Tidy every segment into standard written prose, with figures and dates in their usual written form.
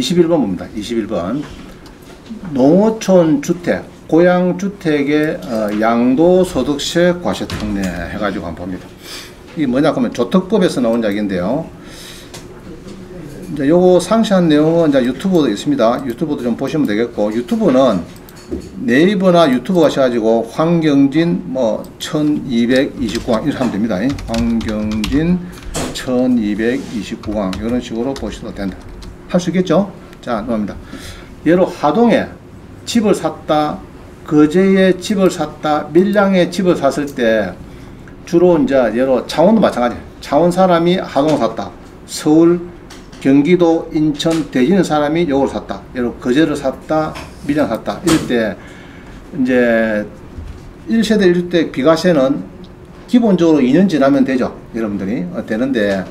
21번 봅니다. 21번. 농어촌 주택, 고양주택의 양도소득세 과세 특례 해가지고 한번 봅니다. 이게 뭐냐 하면 조특법에서 나온 이야기인데요. 이제 요거 상세한 내용은 이제 유튜브도 있습니다. 유튜브도 좀 보시면 되겠고, 유튜브는 네이버나 유튜브 가셔가지고 황경진 뭐 1229강 이렇게 하면 됩니다. 황경진 1229강 이런 식으로 보셔도 된다. 할 수 있겠죠? 자, 넘어갑니다. 예로 하동에 집을 샀다, 거제에 집을 샀다, 밀양에 집을 샀을 때 주로 이제 예로 창원도 마찬가지. 창원 사람이 하동을 샀다. 서울, 경기도, 인천, 대전 사람이 요걸 샀다. 예로 거제를 샀다, 밀양 샀다. 이럴 때 이제 1세대 1주택 비과세는 기본적으로 2년 지나면 되죠. 여러분들이 되는데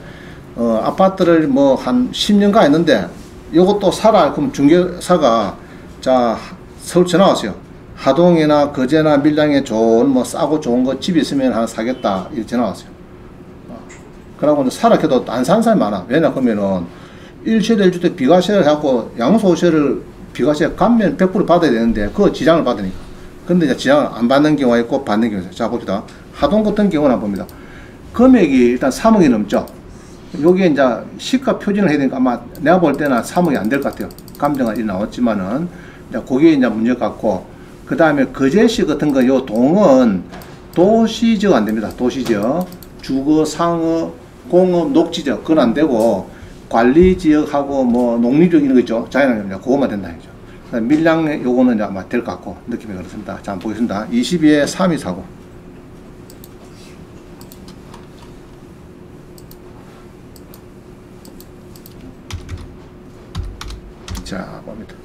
아파트를 뭐 한 10년간 했는데 요것도 사라. 그럼 중개사가 자 서울 전화 왔어요. 하동이나 거제나 밀양에 좋은 뭐 싸고 좋은 거 집이 있으면 하나 사겠다 이렇게 전화 왔어요. 그러고 사라 해도 안 사는 사람이 많아. 왜냐 그러면은 1세대 1주택 비과세를 해갖고 양도소득세를 비과세 감면 100% 받아야 되는데 그거 지장을 받으니까. 근데 이제 지장을 안 받는 경우가 있고 받는 경우가 있어요. 자 봅시다. 하동 같은 경우는 봅니다. 금액이 일단 3억이 넘죠. 여기에 이제 시가 표준을 해야 되니까 아마 내가 볼 때는 3억이 안 될 것 같아요. 감정은 이 나왔지만은 그게 이제 문제 같고, 그 다음에 거제시 같은 거 요 동은 도시지역 안 됩니다. 도시지역, 주거, 상업, 공업, 녹지지역 그건 안 되고 관리지역하고 뭐 농림지역 이런 거 있죠. 자연환경입니다. 그것만 된다 이죠. 밀양 요거는 이제 아마 될 것 같고 느낌이 그렇습니다. 자, 한번 보겠습니다. 22에 3249. 자, 봅니다.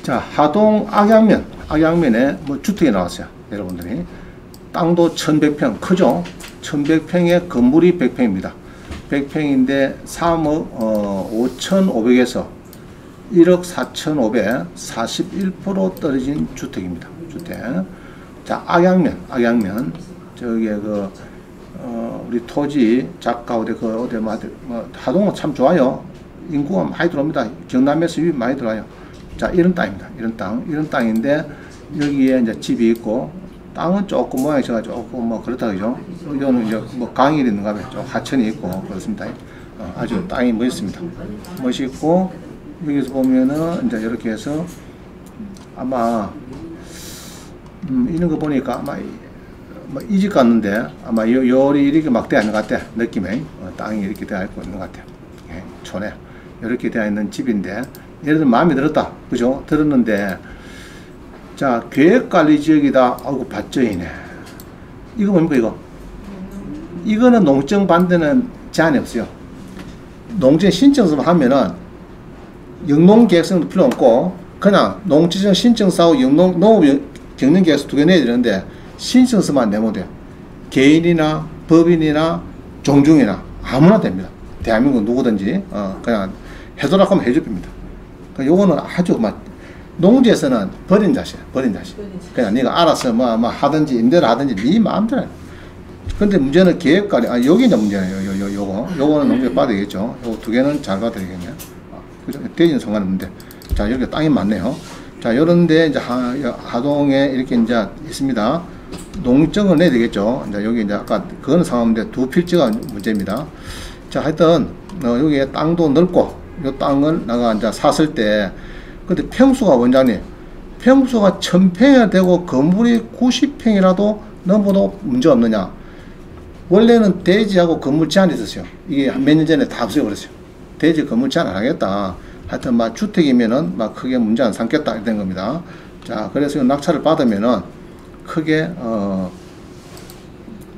자, 하동 악양면에 뭐 주택이 나왔어요. 여러분들이. 땅도 1100평, 크죠? 1100평에 건물이 100평입니다. 100평인데 3억 5,500에서 1억 4,500, 41% 떨어진 주택입니다. 주택. 자, 악양면. 저기에 우리 토지 작가 어디 하동은 참 좋아요. 인구가 많이 들어옵니다. 경남에서 유입 많이 들어와요. 자, 이런 땅입니다. 이런 땅인데 여기에 이제 집이 있고 땅은 조금 모양이 조금 뭐 그렇다 그죠? 이거는 이제 뭐 강이 있는가 봐요. 좀 하천이 있고 그렇습니다. 아주 땅이 멋있습니다. 멋있고 여기서 보면은 이제 이렇게 해서 아마 이런 거 보니까 아마 이 집 같는데 아마 요리 이렇게 막 되어 있는 것 같아. 느낌에 땅이 이렇게 되어 있고 있는 것 같아요. 촌에 이렇게 되어 있는 집인데 예를 들면 마음에 들었다. 그죠? 들었는데 자, 계획관리지역이다. 아이고 밭저이네. 이거 뭡니까 이거? 이거는 농증 받는 제한이 없어요. 농증 신청서만 하면은 영농계획서도 필요 없고 그냥 농지정 신청서하고 농업경영계획서 두 개 내야 되는데 신청서만 내면 돼요. 개인이나 법인이나 종중이나 아무나 됩니다. 대한민국 누구든지 그냥 해도록 하면 해줍니다. 요거는 아주 농지에서는 버린 자식이야. 그냥 네가 알아서 뭐 하든지 임대를 하든지 네 마음대로. 근데 문제는 계획관리. 여기 이제 문제예요. 요거는 농지에 받아야겠죠. 요거 두 개는 잘 받아야겠네요. 그죠? 대지는 상관없는데. 자, 이렇게 땅이 많네요. 자, 요런데 이제 하동에 이렇게 이제 있습니다. 농증을 내야 되겠죠. 이제 여기 이제 아까 그거는 상관없는데 두 필지가 문제입니다. 자, 하여튼 여기에 땅도 넓고 요 땅을 내가 이제 샀을 때 근데 평수가 원장님 평수가 1000평이나 되고 건물이 90평이라도 넘어도 문제 없느냐. 원래는 대지하고 건물 제한이 있었어요. 이게 몇 년 전에 다 없어버렸어요. 대지 건물 제한 안 하겠다. 하여튼 막 주택이면은 막 크게 문제 안 삼겠다 이런 겁니다. 자, 그래서 낙찰을 받으면은 크게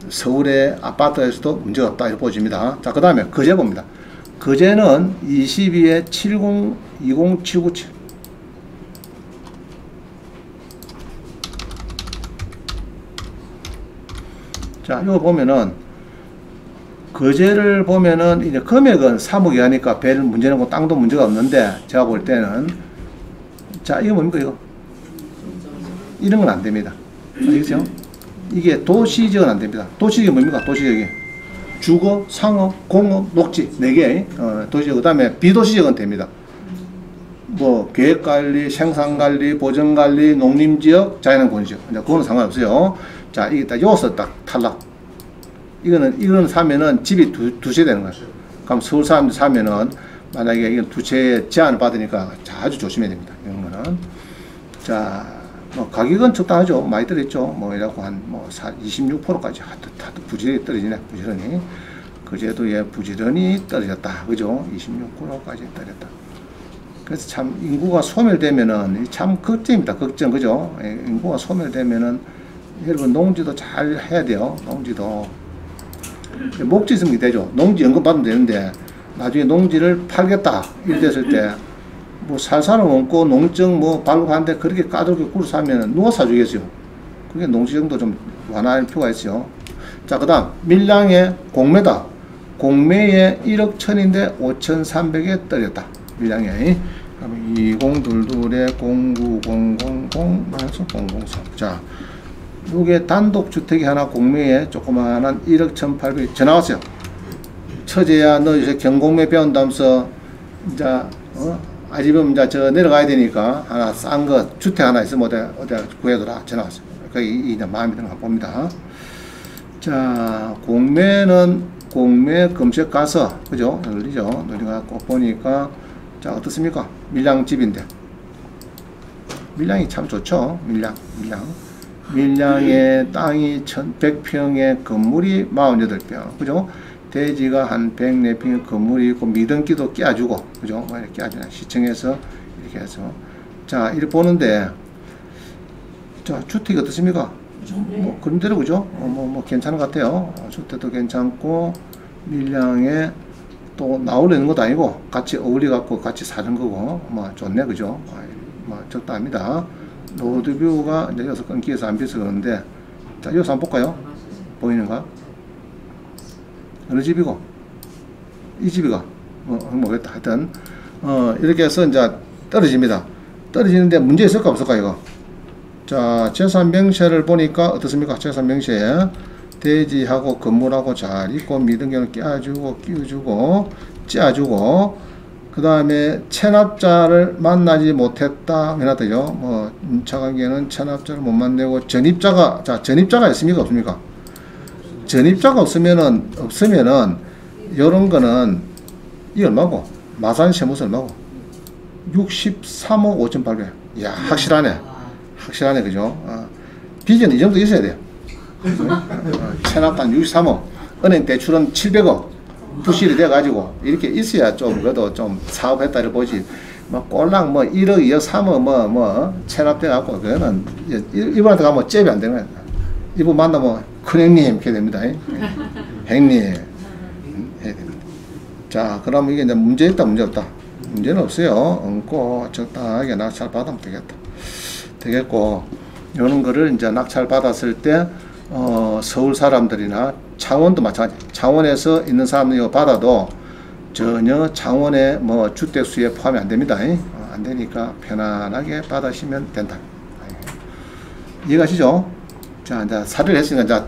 서울의 아파트에서도 문제가 없다 이렇게 보여집니다. 자, 그 다음에 거제 봅니다. 거제는 22에 70, 20797. 자, 이거 보면은 거제를 보면은 이제 금액은 3억 이하니까 별 문제는 뭐 땅도 문제가 없는데 제가 볼 때는 자, 이거 뭡니까 이거? 이런 건 안 됩니다. 알겠죠? 이게 도시지역은 안 됩니다. 도시지역이 뭡니까? 도시지역이 주거, 상업, 공업, 녹지 4개 도시지역. 그 다음에 비도시지역은 됩니다. 뭐 계획관리, 생산관리, 보전관리, 농림지역, 자연환경지역. 이제 그거는 상관없어요. 자, 이게 딱 여기서 딱 탈락. 이거는 사면은 집이 두 채 되는 거예요. 그럼 서울 사람들 사면은 만약에 이건 두 채 제한을 받으니까 아주 조심해야 됩니다. 이런 거는. 자, 뭐 가격은 적당하죠. 많이 떨어졌죠. 뭐 이래갖고 한 뭐 26%까지 하도 부지런히 떨어지네. 부지런히. 그제도 예 부지런히 떨어졌다. 그죠? 26%까지 떨어졌다. 그래서 참 인구가 소멸되면은 참 걱정입니다. 걱정. 그죠? 예, 인구가 소멸되면은 여러분 농지도 잘 해야 돼요. 농지도. 목지 있으면 되죠. 농지 연금 받으면 되는데 나중에 농지를 팔겠다 이래 됐을 때 뭐 살 사람 없고 농증 뭐 발급하는데 그렇게 까다롭게 굴을 사면은 누가 사주겠어요. 그게 농지 정도 좀 완화할 필요가 있어요. 자, 그 다음 밀양의 공매다. 공매에 1억 1000인데 5300에 떨어졌다. 밀양에. 그러면 2022에 09000-003. 자, 요게 단독주택이 하나 공매에 조그마한 1억 1800 전화 왔어요. 처제야, 너 요새 경공매 배운다면서, 이제, 아집은 이제 저 내려가야 되니까, 하나 싼 거, 주택 하나 있으면 어디 구해둬라. 전화 왔어요. 거기 이제 마음에 드는 거 봅니다. 자, 공매는 공매 검색 가서, 그죠? 열리죠? 열리가고 보니까, 자, 어떻습니까? 밀양집인데. 밀양이 참 좋죠? 밀양. 밀양의 땅이 1100평에 건물이 48평. 그죠? 대지가 한 104평의 건물이 있고, 미등기도 깨주고, 그죠? 뭐 이렇게 깨주나. 시청에서 이렇게 해서. 자, 이렇게 보는데, 자, 주택이 어떻습니까? 뭐, 그런 대로, 그죠? 뭐, 괜찮은 것 같아요. 주택도 괜찮고, 밀양에 또 나오려는 것도 아니고, 같이 어울려갖고 같이 사는 거고, 뭐, 좋네, 그죠? 뭐, 적당합니다. 로드뷰가 이제 여기서 끊기해서 안 비어서 그러는데, 자, 여기서 한번 볼까요? 보이는가? 어느 집이고? 이 집이가? 모르겠다. 하여튼, 이렇게 해서 이제 떨어집니다. 떨어지는데 문제 있을까 없을까, 이거? 자, 재산 명세를 보니까 어떻습니까? 재산 명세. 대지하고 건물하고 잘 있고, 미등기는 끼워주고, 찌어주고, 그 다음에 체납자를 만나지 못했다. 해놨더죠. 뭐, 임차관계는 체납자를 못 만나고, 전입자가 있습니까? 없습니까? 전입자가 없으면은, 요런 거는, 이 얼마고? 마산 세무서 얼마고? 63억 5,800. 이야, 확실하네. 그죠? 빚은 이 정도 있어야 돼요. 체납단 63억. 은행 대출은 700억. 부실이 돼가지고, 이렇게 있어야 좀, 그래도 좀 사업했다를 보지. 뭐, 꼴랑 뭐, 1억, 2억, 3억, 체납돼갖고, 그거는, 이분한테 가면 잽이 안 되는 거야. 이분 만나면, 큰형님, 이렇게 됩니다. 형님. 해야 됩니다. 자, 그럼 이게 이제 문제 있다, 문제 없다. 문제는 없어요. 얹고, 적당하게 낙찰 받으면 되겠고, 이런 거를 이제 낙찰 받았을 때, 서울 사람들이나 창원도 마찬가지. 창원에서 있는 사람들이 이거 받아도 전혀 창원의 뭐 주택수에 포함이 안 됩니다. 안 되니까 편안하게 받으시면 된다. 이해가시죠? 자, 이제 사례를 했으니까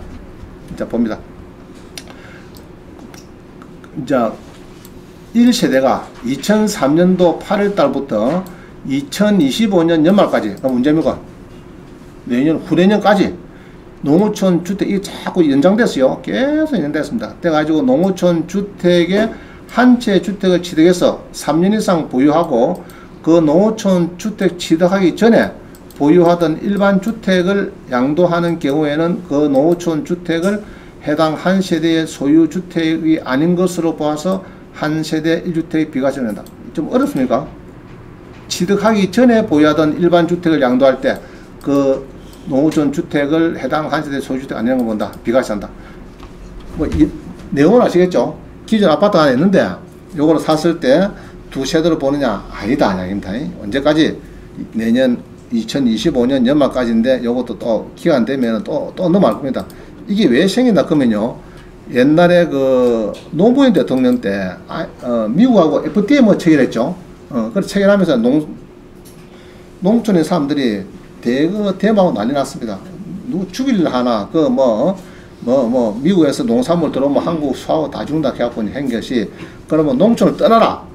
이제 봅니다. 이제 1세대가 2003년도 8월 달부터 2025년 연말까지, 그 문제입니까? 내년, 후내년까지 농어촌 주택이 자꾸 연장됐어요. 계속 연장됐습니다. 돼가지고 농어촌 주택에 한 채 주택을 취득해서 3년 이상 보유하고 그 농어촌 주택 취득하기 전에 보유하던 일반 주택을 양도하는 경우에는 그 농어촌 주택을 해당 한 세대의 소유 주택이 아닌 것으로 보아서 한 세대 1주택이 비과세된다. 좀 어렵습니까? 취득하기 전에 보유하던 일반 주택을 양도할 때 그 농어촌 주택을 해당 한 세대 소유주택 아니라는 거 본다. 비과세한다. 뭐, 이 내용은 아시겠죠? 기존 아파트 하나 있는데, 요거를 샀을 때 두 세대로 보느냐? 아니다. 언제까지? 내년 2025년 연말까지인데, 요것도 또 기간 되면 또 넘어갈 겁니다. 이게 왜 생긴다? 그러면요. 옛날에 그 노무현 대통령 때, 미국하고 FTA 뭐 체결했죠? 그래서 체결하면서 농촌의 사람들이 대마하고 난리 났습니다. 누구 죽일 하나, 미국에서 농산물 들어오면 한국 수하고 다 죽는다 해갖고 한 것이, 그러면 농촌을 떠나라.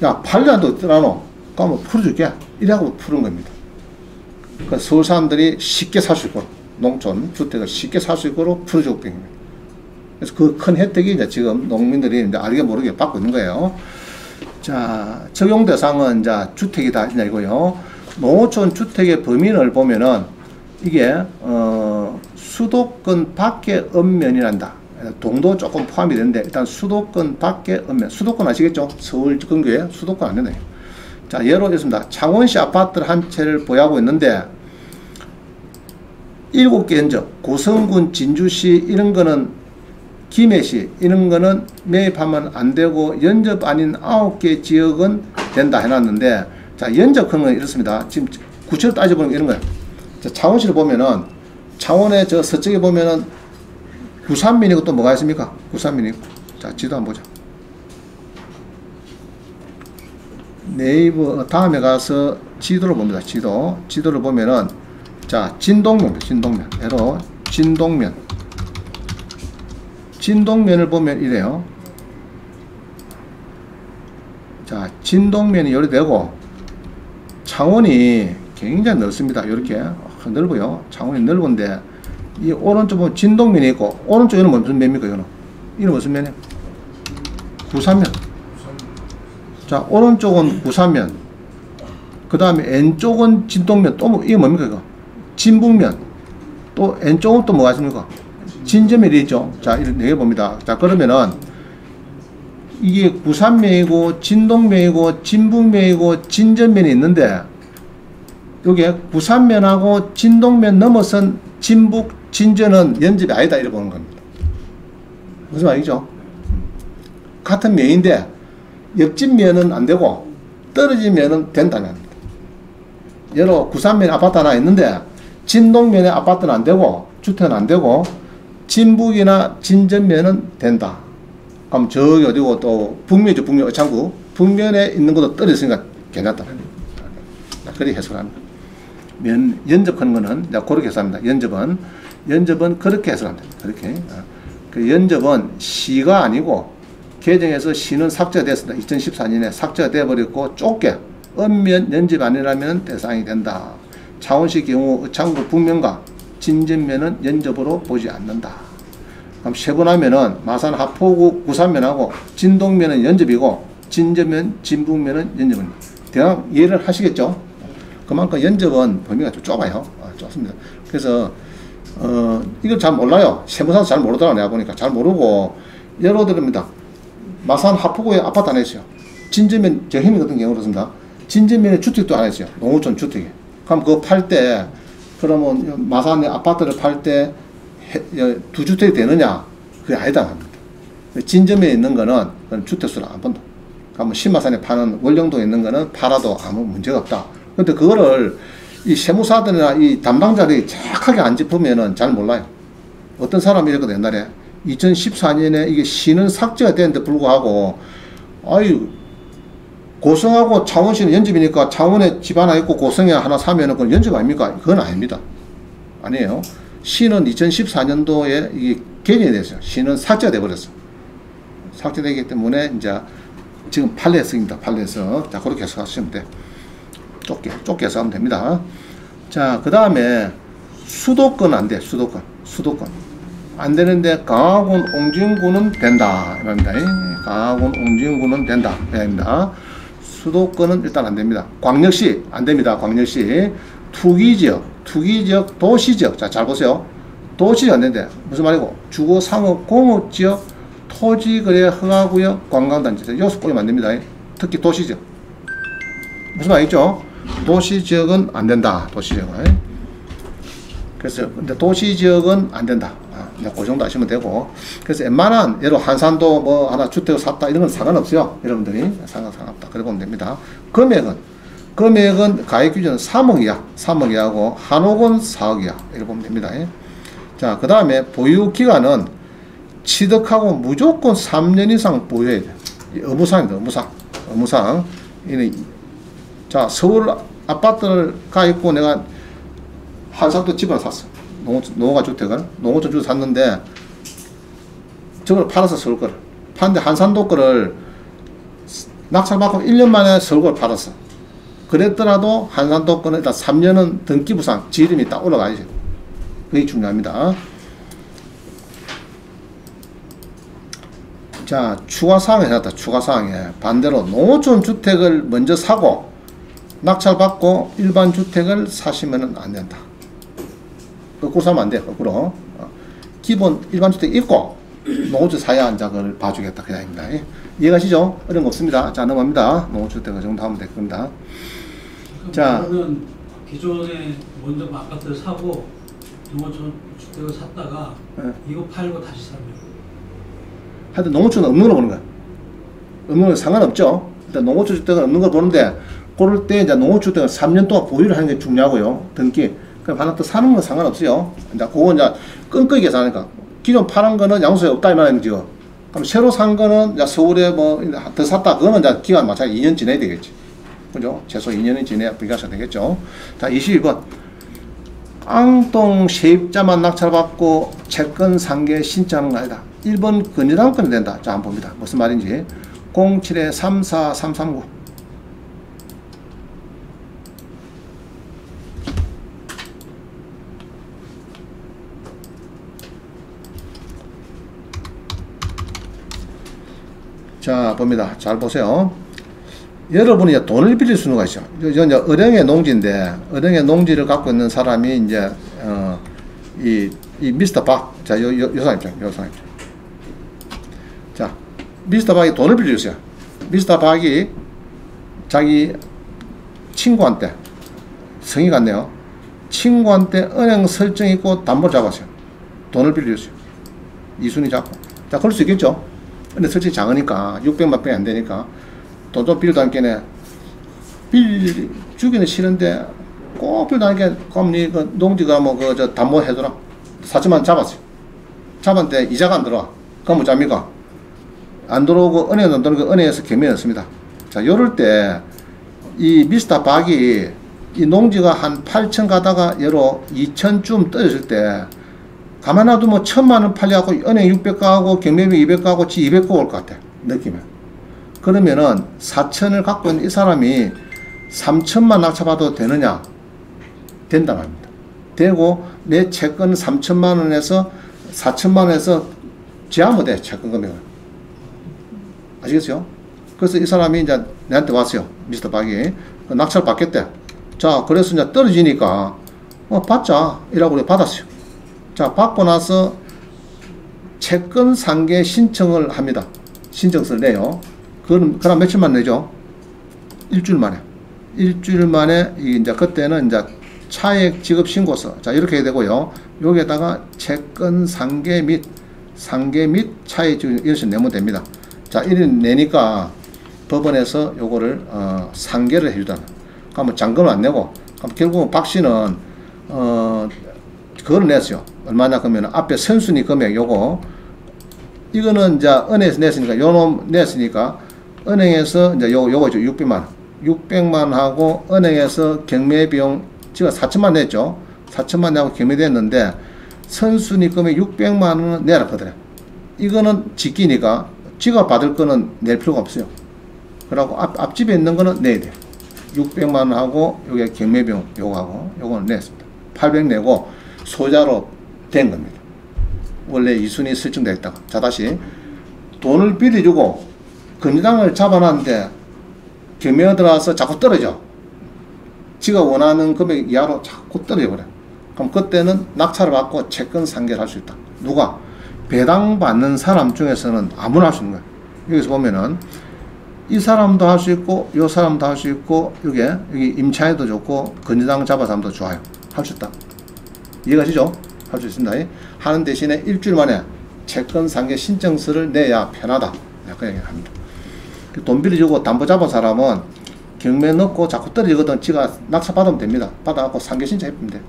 야, 8년도 떠나노. 그러면 풀어줄게. 이라고 푸는 겁니다. 그러니까 서울 사람들이 쉽게 살 수 있도록, 농촌 주택을 쉽게 살 수 있도록 풀어주고 있는 겁니다. 그래서 그 큰 혜택이 이제 지금 농민들이 이제 알게 모르게 받고 있는 거예요. 자, 적용 대상은 이제 주택이다 이거요. 농어촌 주택의 범위를 보면은 이게 수도권 밖의 읍면이란다. 동도 조금 포함이 되는데 일단 수도권 밖의 읍면. 수도권 아시겠죠? 서울 근교에 수도권 안 되네요. 자, 예로 들었습니다. 창원시 아파트를 한 채를 보유하고 있는데 7개 현적, 고성군, 진주시 이런 거는 김해시 이런 거는 매입하면 안 되고 연접 아닌 9개 지역은 된다 해놨는데, 자, 연접한 건 이렇습니다. 지금 구체로 따져보면 이런 거예요. 자, 창원시를 보면은 창원의 저 서쪽에 보면은 구산면이고 또 뭐가 있습니까? 구산면이 있고. 자, 지도 한번 보자. 네이버 다음에 가서 지도를 봅니다. 지도를 보면은 자, 진동면, 예로 진동면을 보면 이래요. 자, 진동면이 요리 되고 창원이 굉장히 넓습니다. 이렇게 넓어요. 창원이 넓은데 이 오른쪽 보면 진동면이 있고, 오른쪽에는 무슨 면입니까? 이는 무슨 면이에요? 구산면. 자, 오른쪽은 구산면, 그 다음에 왼쪽은 진동면. 또 이게 뭡니까 이거? 진북면. 또 왼쪽은 또 뭐가 있습니까? 진전면이 있죠. 자, 이렇게 봅니다. 자, 그러면은 이게 구산면이고 진동면이고 진북면이고 진전면이 있는데, 여기에 구산면하고 진동면 넘어선 진북, 진전은 연접이 아니다 이렇게 보는 겁니다. 무슨 말이죠? 같은 면인데 옆집 면은 안 되고 떨어진 면은 된다는 겁니다. 예로 구산면에 아파트 하나 있는데 진동면에 아파트는 안 되고 주택은 안 되고 진북이나 진전면은 된다. 그럼 저기 어디고 또 북면이죠. 북면 어창구 북면에 있는 것도 떨어졌으니까 괜찮다. 그렇게 해석합니다. 연접하는 거는 그렇게 해석합니다. 연접은 그렇게 해석합니다. 그렇게. 그 연접은 시가 아니고 개정해서 시는 삭제가 됐습니다. 2014년에 삭제가 되어버렸고 좁게 읍면 연접 아니라면 대상이 된다. 창원시 경우 어창구 북면과 진전면은 연접으로 보지 않는다. 그럼 세분하면은 마산 하포구 구산면하고 진동면은 연접이고 진전면 진북면은 연접입니다. 대강 이해를 하시겠죠? 그만큼 연접은 범위가 좀 좁아요. 좁습니다. 그래서 이걸 잘 몰라요. 세무사도 잘 모르더라. 내가 보니까 잘 모르고 예로 들입니다. 마산 하포구에 아파트 하나 있어요. 진전면 저희미 같은 경우 그렇습니다. 진전면에 주택도 하나 있어요. 농어촌 주택이. 그럼 그거 팔 때 그러면 마산에 아파트를 팔 때 두 주택이 되느냐? 그게 아니다 합니다. 진전면에 있는 거는 주택수를 안 본다. 그러면 신마산에 파는 월령동에 있는 거는 팔아도 아무 문제가 없다. 근데 그거를 이 세무사들이나 이 담당자들이 정확하게 안 짚으면은 잘 몰라요. 어떤 사람이 이랬거든, 옛날에. 2014년에 이게 시는 삭제가 되는데 불구하고, 아유, 고성하고 창원시는 연접이니까 창원에 집 하나 있고 고성에 하나 사면은 그건 연접 아닙니까? 그건 아닙니다. 아니에요. 시는 2014년도에 이게 개정이 됐어요. 시는 삭제가 돼버렸어. 삭제되기 때문에 이제 지금 판례성입니다. 판례성. 자, 그렇게 해석하시면 돼. 좁게 해석하면 됩니다. 자, 그 다음에 수도권 안 돼. 수도권. 안 되는데 강화군 옹진군은 된다. 이겁니다. 강화군 옹진군은 된다. 됩니다. 수도권은 일단 안 됩니다. 광역시 안 됩니다. 광역시. 투기지역, 도시지역. 자, 잘 보세요. 도시지역 안 된대. 무슨 말이고? 주거, 상업, 공업지역, 토지거래, 허가구역, 관광단지. 여기서 꼬이면 안 됩니다. 특히 도시지역. 무슨 말이죠? 도시지역은 안 된다. 도시지역은. 그래서 근데 도시지역은 안 된다. 그 정도 아시면 되고. 그래서 웬만한 예로 한산도 뭐 하나 주택을 샀다 이런 건 상관없어요. 여러분들이 상관없다. 그래 보면 됩니다. 금액은 가액 기준은 3억 이하, 3억 이하고 한옥은 4억 이하 이렇게 보면 됩니다. 자, 그 다음에 보유 기간은 취득하고 무조건 3년 이상 보유해야 돼. 의무사항입니다. 의무사항. 자, 서울 아파트를 가 있고 내가 한산도 집을 샀어. 농어가 주택을. 농어촌 주택을 샀는데 저걸 팔았어. 서울 거를. 팔는데 한산도 거를 낙찰받고 1년 만에 서울 거를 팔았어. 그랬더라도 한산도 거는 일단 3년은 등기부상 지름이 딱 올라가야죠. 그게 중요합니다. 자, 추가사항이 나왔다. 추가사항에 반대로 농어촌 주택을 먼저 사고 낙찰받고 일반 주택을 사시면 안 된다. 거꾸로 사면 안 돼. 거꾸로. 기본 일반 주택 있고 농어촌 사야 한자 그걸 봐주겠다. 그 얘기입니다. 이해가시죠? 어려운 거 없습니다. 자, 넘어갑니다. 농어주택 그 정도 하면 될 겁니다. 자, 그러면 기존에 먼저 아파트를 사고 농어촌 주택을 샀다가 이거 팔고 다시 사면 하여튼 농어촌은 없는 걸 보는 거야. 없는 건 상관없죠. 일단 농어촌 주택은 없는 걸 보는데 그럴 때 이제 농어촌 주택을 3년 동안 보유를 하는 게 중요하고요. 등기. 그럼 하나 또 사는 건 상관없어요. 이제 그거 이제 끈끈이 계산하니까 기존 파는 거는 양수에 없다 이 말이죠. 그럼 새로 산 거는 이제 서울에 뭐 더 샀다. 그거는 이제 기간 마찬가지 2년 지내야 되겠지. 그죠? 최소 2년이 지내야 비과세 되겠죠. 자, 22번. 깡통 세입자만 낙찰받고 채권 상계 신청하는 거 아니다. 1번 건의당 건이 된다. 자, 한번 봅니다. 무슨 말인지. 07-34339. 자, 봅니다. 잘 보세요. 여러분이 이제 돈을 빌릴 수는 있죠. 이제 어령의 농지인데, 어령의 농지를 갖고 있는 사람이 이제, 이 미스터 박. 자, 요 사람 입장, 요 사람 입장. 자, 미스터 박이 돈을 빌려주세요. 미스터 박이 자기 친구한테, 성의 같네요. 친구한테 은행 설정 있고 담보를 잡았어요. 돈을 빌려주세요. 이순이 잡고. 자, 그럴 수 있겠죠. 근데 설정이 작으니까, 600만 병이 안 되니까, 돈 좀 빌려도 않겠네. 주기는 싫은데, 꼭 빌려도 않게, 그럼 니 그 농지가 뭐 그 담보 해줘라. 4천만 잡았어요. 잡았는데 이자가 안 들어와. 그럼 뭐 잡니까? 안 들어오고 은행에 안 들어오고 은행에서 경매였습니다. 자, 요럴 때 이 미스터 박이 이 농지가 한 8천 가다가 여로 2천쯤 떨어질 때 가만 놔두면 1,000만 원 팔려고 은행 600 가고 경매비 200 가고 지 200 올 것 같아. 느낌에. 그러면은 4천을 갖고 있는 이 사람이 3천만 낙찰받아도 되느냐? 된다는 겁니다. 되고 내 채권 3천만 원에서 4천만 원에서 제하면 돼. 채권 금액을. 아시겠어요? 그래서 이 사람이 이제 내한테 왔어요. 미스터 박이. 낙찰 받겠대. 자, 그래서 이제 떨어지니까 받자. 이라고 받았어요. 자, 받고 나서 채권 상계 신청을 합니다. 신청서를 내요. 그럼 며칠만 내죠? 일주일 만에. 일주일 만에, 이제 그때는 이제 차액 지급 신고서. 자, 이렇게 해야 되고요. 여기에다가 채권 상계 및 차액 지급 이것을 내면 됩니다. 자, 이렇게 내니까 법원에서 요거를, 상계를 해주잖아. 그러면 잔금을 안 내고, 그럼 결국은 박 씨는, 그걸 냈어요. 얼마냐, 그러면 앞에 선순위 금액 요거, 이거는 이제 은행에서 냈으니까, 요놈 냈으니까, 은행에서 이제 요거죠. 600만. 600만 하고, 은행에서 경매 비용, 지가 4천만 냈죠. 4천만 내고 경매됐는데, 선순위 금액 600만 원은 내라 그러더래. 이거는 직기니까, 지가 받을 거는 낼 필요가 없어요. 그러고 앞집에 있는 거는 내야 돼. 600만 하고, 요게 경매 비용 요거하고, 요거는 냈습니다. 800 내고, 소자로 된 겁니다. 원래 이순이 설정되어 있다가. 자, 다시. 돈을 빌려주고, 건의당을 잡아놨는데, 경매가 들어와서 자꾸 떨어져. 지가 원하는 금액 이하로 자꾸 떨어져 버려. 그럼 그때는 낙찰을 받고 채권 상계를 할 수 있다. 누가? 배당받는 사람 중에서는 아무나 할 수 있는 거야. 여기서 보면은, 이 사람도 할 수 있고, 요 사람도 할 수 있고, 여기 임차에도 좋고, 건의당 잡아 사람도 좋아요. 할 수 있다. 이해가시죠? 할 수 있습니다. 하는 대신에 일주일 만에 채권 상계 신청서를 내야 편하다. 그 얘기를 합니다. 돈 빌려주고 담보 잡은 사람은 경매 넣고 자꾸 떨어지거든. 지가 낙찰 받으면 됩니다. 받아갖고 상계 신청해보면 돼.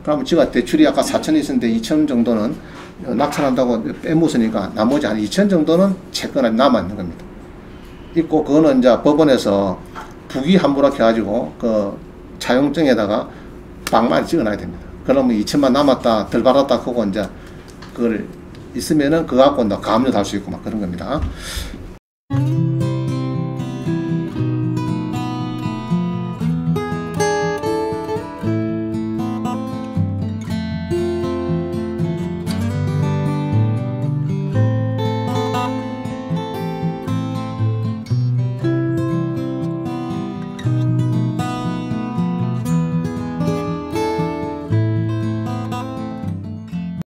그러면 지가 대출이 아까 4천이 있었는데 2천 정도는 낙찰한다고 빼먹으니까 나머지 한 2천 정도는 채권에 남아있는 겁니다. 있고, 그거는 이제 법원에서 부기 함부로 해가지고 그 차용증에다가 방만 찍어놔야 됩니다. 그러면 2천만 남았다, 덜 받았다 하고 이제 그걸 있으면은 그거 갖고 가압류 달 수 있고 막 그런 겁니다.